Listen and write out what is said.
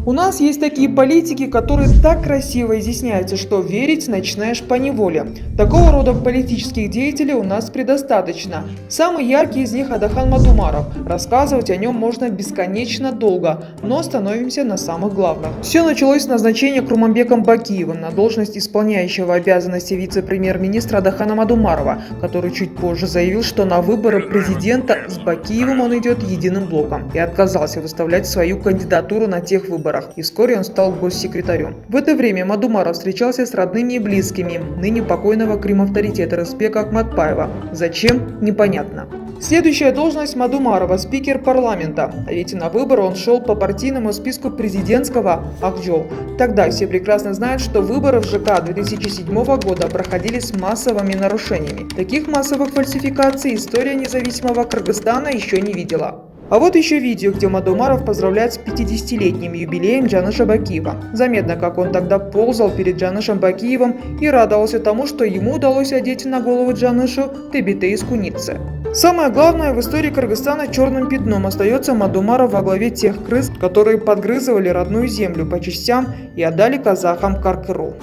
У нас есть такие политики, которые так красиво изъясняются, что верить начинаешь поневоле. Такого рода политических деятелей у нас предостаточно. Самый яркий из них Адахан Мадумаров. Рассказывать о нем можно бесконечно долго, но остановимся на самых главных. Все началось с назначения Курманбеком Бакиевым на должность исполняющего обязанности вице-премьер-министра Адахана Мадумарова, который чуть позже заявил, что на выборы президента с Бакиевым он идет единым блоком и отказался выставлять свою кандидатуру на тех выборах. И вскоре он стал госсекретарем. В это время Мадумаров встречался с родными и близкими ныне покойного крим-авторитета Рысбека Акматпаева. Зачем? Непонятно. Следующая должность Мадумарова – спикер парламента. А ведь на выборы он шел по партийному списку президентского Акжол. Тогда все прекрасно знают, что выборы в ЖК 2007 года проходили с массовыми нарушениями. Таких массовых фальсификаций история независимого Кыргызстана еще не видела. А вот еще видео, где Мадумаров поздравляет с 50-летним юбилеем Джаныша Бакиева. Заметно, как он тогда ползал перед Джанышем Бакиевым и радовался тому, что ему удалось одеть на голову Джанышу тебите из куницы. Самое главное, в истории Кыргызстана черным пятном остается Мадумаров во главе тех крыс, которые подгрызывали родную землю по частям и отдали казахам Каркыру.